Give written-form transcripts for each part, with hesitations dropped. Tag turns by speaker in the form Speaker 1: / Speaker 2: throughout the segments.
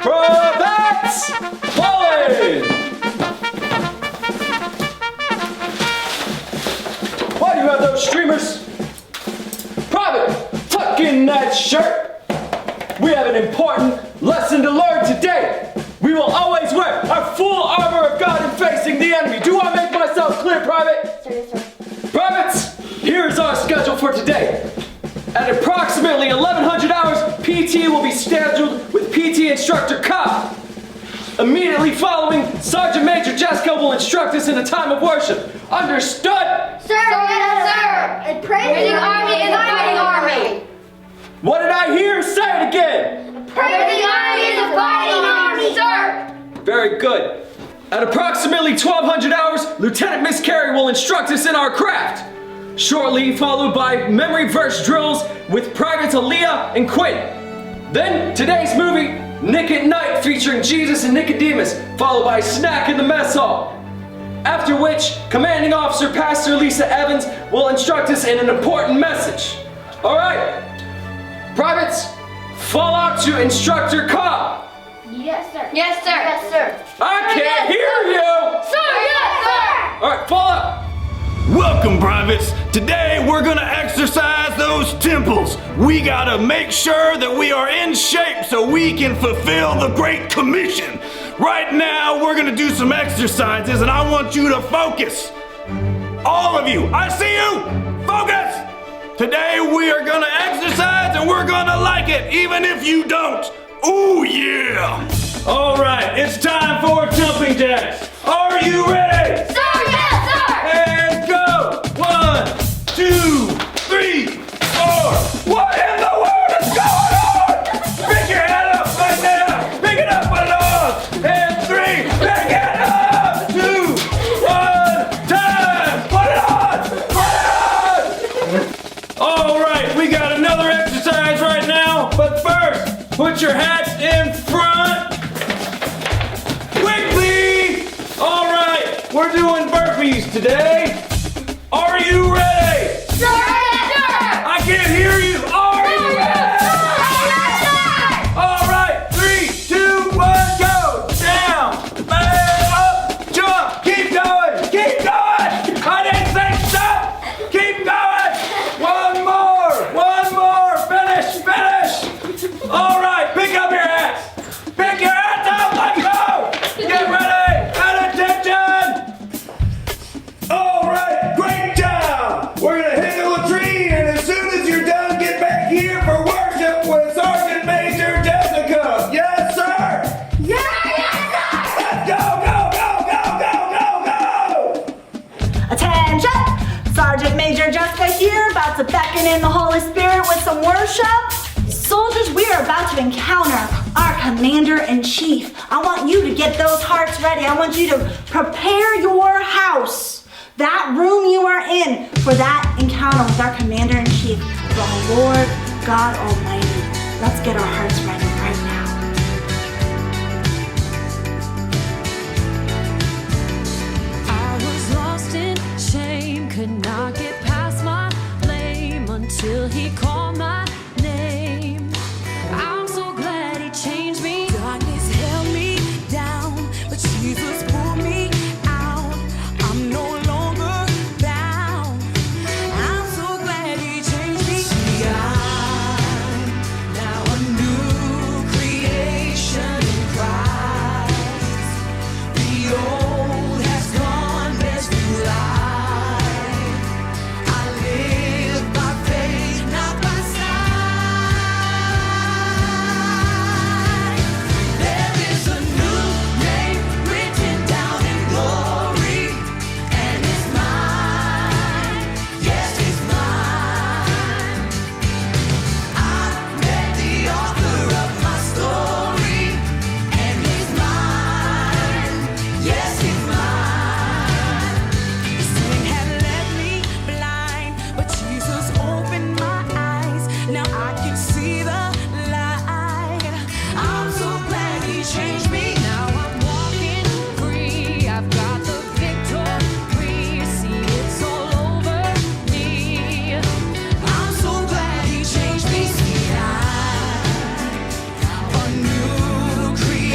Speaker 1: Privates, falling! Why do you have those streamers? Private, tuck in that shirt. We have an important lesson to learn today. We will always wear our full armor of God in facing the enemy. Do I make myself clear, Private?
Speaker 2: Yes, sir.
Speaker 1: Privates, here's our schedule for today. At approximately 1100 hours, PT will be scheduled with PT instructor Cobb. Immediately following, Sergeant Major Jessica will instruct us in a time of worship. Understood?
Speaker 2: Sir, yes, sir. And praising army is a fighting army.
Speaker 1: What did I hear? Say it again.
Speaker 2: Praising army is a fighting army, sir.
Speaker 1: Very good. At approximately 1200 hours, Lieutenant Miss Carey will instruct us in our craft. Shortly followed by memory verse drills with Privates Aaliyah and Quinn. Then today's movie, Nick at Night, featuring Jesus and Nichodemus, followed by a snack in the mess hall. After which, Commanding Officer Pastor Lisa Evans will instruct us in an important message. All right, privates, fall out to Instructor Cobb.
Speaker 2: Yes, sir. Yes, sir. Yes, sir.
Speaker 1: I can't hear you.
Speaker 2: Sir, yes, sir.
Speaker 1: All right, fall out.
Speaker 3: Welcome, privates. Today we're gonna exercise those temples. We gotta make sure that we are in shape so we can fulfill the Great Commission. Right now we're gonna do some exercises and I want you to focus. All of you, I see you, focus. Today we are gonna exercise and we're gonna like it, even if you don't. Ooh yeah. All right, it's time for jumping jacks. Are you ready?
Speaker 2: Sir, yes, sir.
Speaker 3: And go! 1, 2, 3, 4. What in the world is going on? Pick your head up right now. Pick it up, put it on. And 3, pick it up. 2, 1, time. Put it on. Put it on. All right, we got another exercise right now. But first, put your hats in front. Quickly. All right, we're doing burpees today. Are you ready?
Speaker 2: Sir, yes, sir.
Speaker 3: I can't hear you. Are you ready?
Speaker 2: Yes, sir.
Speaker 3: All right, 3, 2, 1, go. Down, back, up, jump. Keep going. Keep going. I didn't say stop. Keep going. One more. One more. Finish. Finish. All right, pick up your hats. Pick your hats up. Let's go. Get ready. And attention. All right, great job. We're gonna hit the latrine, and as soon as you're done, get back here for worship with Sergeant Major Jessica. Yes, sir.
Speaker 2: Yes, sir.
Speaker 3: Let's go, go, go, go, go, go, go.
Speaker 4: Attention! Sergeant Major Jessica here, about to beckon in the Holy Spirit with some worship. Soldiers, we are about to encounter our Commander-in-Chief. I want you to get those hearts ready. I want you to prepare your house, that room you are in, for that encounter with our Commander-in-Chief, the Lord God Almighty. Let's get our hearts ready right now.
Speaker 5: I was lost in shame, could not get past my blame until he called my name. I'm so glad he changed me. Darkness held me down, but Jesus pulled me out. I'm no longer bound. I'm so glad he changed me. See, I'm now a new creation in Christ. The old has gone, there's new life. I live by faith, not by sight. There is a new name written down in glory, and it's mine. Yes, it's mine. I met the author of my story, and he's mine. Yes, he's mine. Sin had left me blind, but Jesus opened my eyes. Now I can see the light. I'm so glad he changed me. Now I'm walking free. I've got the victory. See, it's all over me. I'm so glad he changed me. See, I'm a new creation.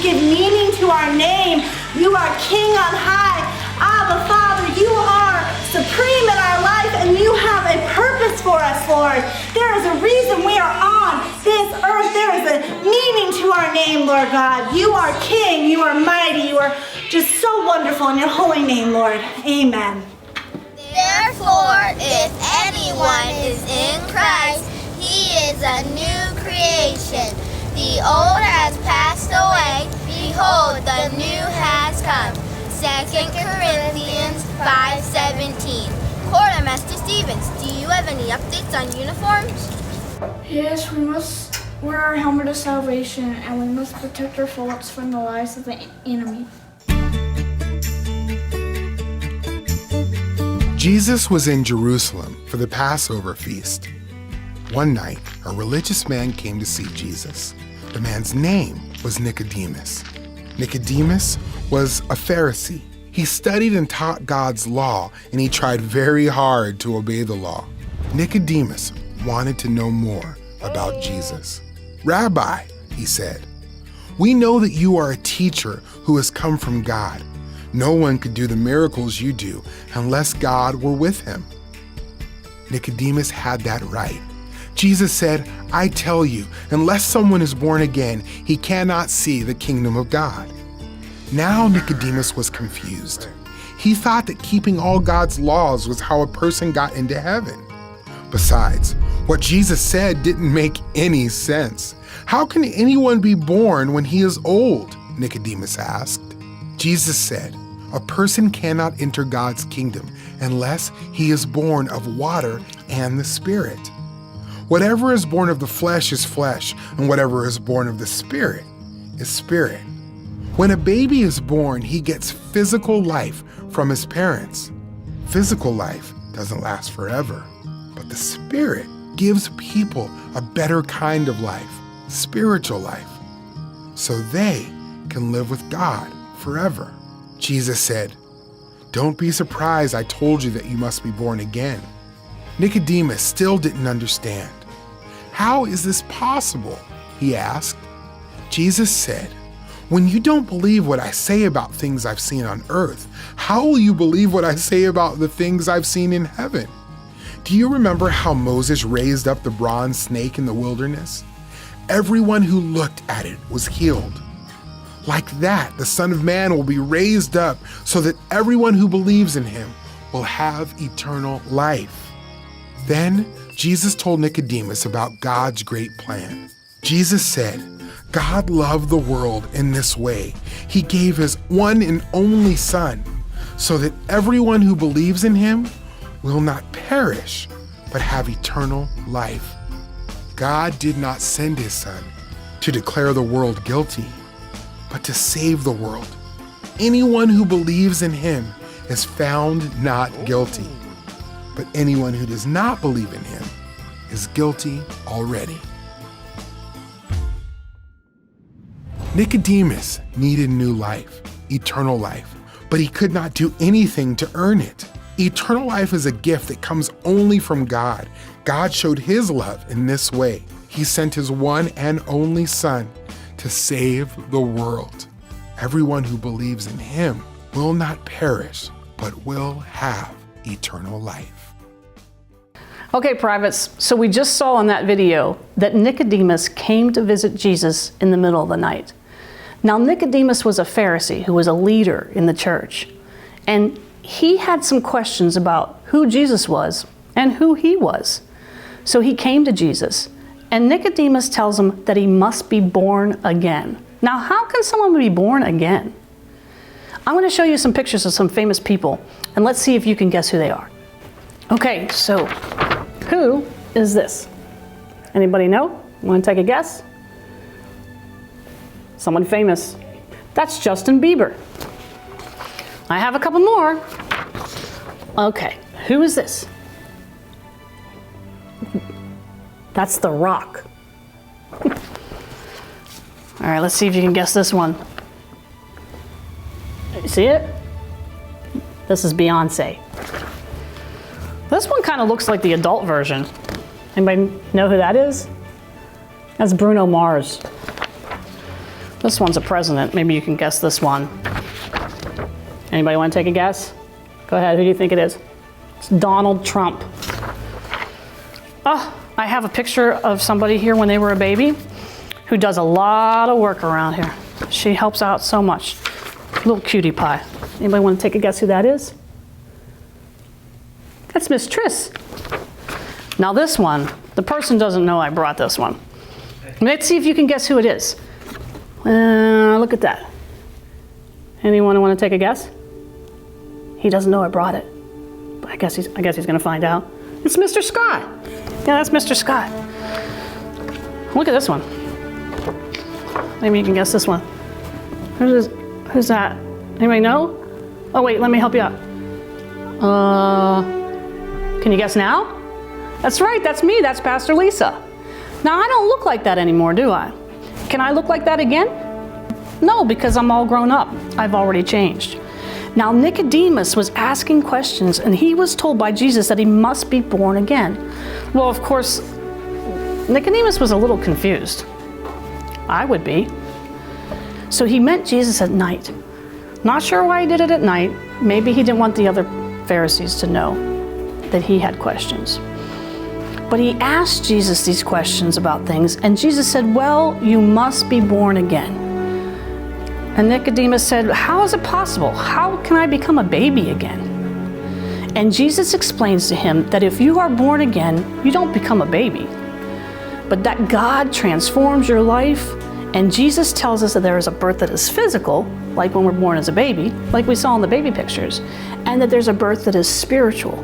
Speaker 4: give meaning to our name. You are King on high. Abba, Father, you are supreme in our life, and you have a purpose for us, Lord. There is a reason we are on this earth. There is a meaning to our name, Lord God. You are King. You are mighty. You are just so wonderful in your holy name, Lord. Amen.
Speaker 2: Therefore, if anyone is in Christ, he is a new creation. The old has passed away. Behold, the new has come. 2 Corinthians 5:17. Quartermaster Stevens, do you have any updates on uniforms?
Speaker 6: Yes, we must wear our helmet of salvation, and we must protect our thoughts from the lies of the enemy.
Speaker 7: Jesus was in Jerusalem for the Passover feast. One night, a religious man came to see Jesus. The man's name was Nicodemus. Nicodemus was a Pharisee. He studied and taught God's law, and he tried very hard to obey the law. Nicodemus wanted to know more about Jesus. "Rabbi," he said, "we know that you are a teacher who has come from God. No one could do the miracles you do unless God were with him." Nicodemus had that right. Jesus said, "I tell you, unless someone is born again, he cannot see the kingdom of God." Now Nicodemus was confused. He thought that keeping all God's laws was how a person got into heaven. Besides, what Jesus said didn't make any sense. "How can anyone be born when he is old?" Nicodemus asked. Jesus said, "A person cannot enter God's kingdom unless he is born of water and the Spirit. Whatever is born of the flesh is flesh, and whatever is born of the Spirit is spirit." When a baby is born, he gets physical life from his parents. Physical life doesn't last forever, but the Spirit gives people a better kind of life, spiritual life, so they can live with God forever. Jesus said, "Don't be surprised I told you that you must be born again." Nicodemus still didn't understand. "How is this possible?" he asked. Jesus said, "When you don't believe what I say about things I've seen on earth, how will you believe what I say about the things I've seen in heaven? Do you remember how Moses raised up the bronze snake in the wilderness? Everyone who looked at it was healed. Like that, the Son of Man will be raised up so that everyone who believes in him will have eternal life." Then Jesus told Nicodemus about God's great plan. Jesus said, "God loved the world in this way. He gave his one and only Son, so that everyone who believes in him will not perish, but have eternal life." God did not send his Son to declare the world guilty, but to save the world. Anyone who believes in him is found not guilty, but anyone who does not believe in him is guilty already. Nicodemus needed new life, eternal life, but he could not do anything to earn it. Eternal life is a gift that comes only from God. God showed his love in this way. He sent his one and only Son to save the world. Everyone who believes in him will not perish, but will have eternal life.
Speaker 8: Okay, privates, so we just saw in that video that Nicodemus came to visit Jesus in the middle of the night. Now, Nicodemus was a Pharisee who was a leader in the church, and he had some questions about who Jesus was and who he was. So he came to Jesus, and Nicodemus tells him that he must be born again. Now, how can someone be born again? I'm going to show you some pictures of some famous people, and let's see if you can guess who they are. Okay, so who is this? Anybody know? Want to take a guess? Someone famous. That's Justin Bieber. I have a couple more. Okay, who is this? That's The Rock. All right, let's see if you can guess this one. You see it? This is Beyonce. This one kind of looks like the adult version. Anybody know who that is? That's Bruno Mars. This one's a president. Maybe you can guess this one. Anybody want to take a guess? Go ahead. Who do you think it is? It's Donald Trump. Oh, I have a picture of somebody here when they were a baby who does a lot of work around here. She helps out so much. Little cutie pie. Anybody want to take a guess who that is? That's Miss Triss. Now this one, the person doesn't know I brought this one. Let's see if you can guess who it is. Look at that. Anyone want to take a guess? He doesn't know I brought it. But I guess he's going to find out. It's Mr. Scott. Yeah, that's Mr. Scott. Look at this one. Maybe you can guess this one. Who's that? Anybody know? Oh wait, let me help you out. Can you guess now? That's right, that's me, that's Pastor Lisa. Now I don't look like that anymore, do I? Can I look like that again? No, because I'm all grown up. I've already changed. Now Nicodemus was asking questions and he was told by Jesus that he must be born again. Well, of course, Nicodemus was a little confused. I would be. So he met Jesus at night. Not sure why he did it at night. Maybe he didn't want the other Pharisees to know that he had questions. But he asked Jesus these questions about things, and Jesus said, well, you must be born again. And Nicodemus said, how is it possible? How can I become a baby again? And Jesus explains to him that if you are born again, you don't become a baby, but that God transforms your life. And Jesus tells us that there is a birth that is physical, like when we're born as a baby, like we saw in the baby pictures, and that there's a birth that is spiritual,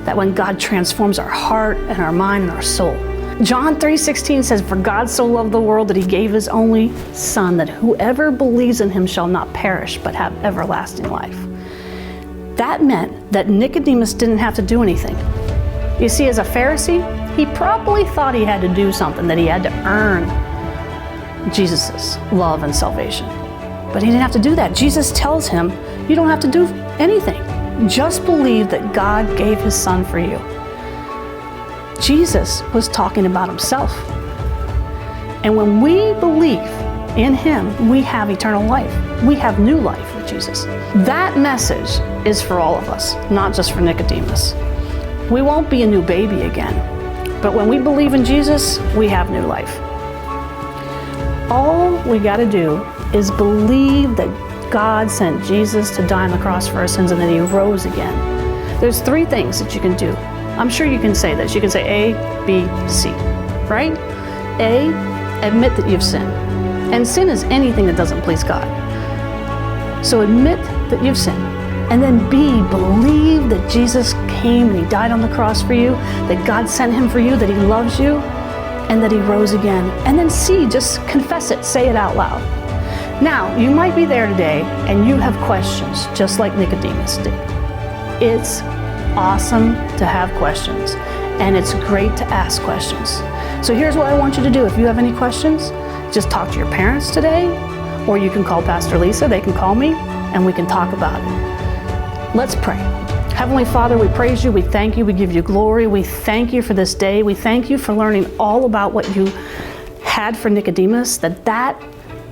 Speaker 8: that when God transforms our heart and our mind and our soul. John 3:16 says, for God so loved the world that he gave his only Son, that whoever believes in him shall not perish, but have everlasting life. That meant that Nicodemus didn't have to do anything. You see, as a Pharisee, he probably thought he had to do something, that he had to earn Jesus' love and salvation. But he didn't have to do that. Jesus tells him, you don't have to do anything. Just believe that God gave his Son for you. Jesus was talking about himself. And when we believe in him, we have eternal life. We have new life with Jesus. That message is for all of us, not just for Nicodemus. We won't be a new baby again. But when we believe in Jesus, we have new life. All we got to do is believe that God sent Jesus to die on the cross for our sins and that he rose again. There's three things that you can do. I'm sure you can say this. You can say A, B, C, right? A, admit that you've sinned. And sin is anything that doesn't please God. So admit that you've sinned. And then B, believe that Jesus came and he died on the cross for you, that God sent him for you, that he loves you, and that he rose again. And then C, just confess it, say it out loud. Now, you might be there today and you have questions, just like Nicodemus did. It's awesome to have questions, and it's great to ask questions. So here's what I want you to do. If you have any questions, just talk to your parents today, or you can call Pastor Lisa, they can call me, and we can talk about it. Let's pray. Heavenly Father, we praise you, we thank you, we give you glory, we thank you for this day, we thank you for learning all about what you had for Nicodemus, that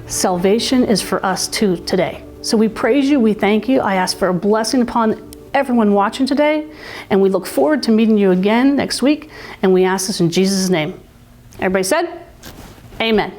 Speaker 8: salvation is for us too today. So we praise you, we thank you, I ask for a blessing upon everyone watching today, and we look forward to meeting you again next week, and we ask this in Jesus' name. Everybody said, amen.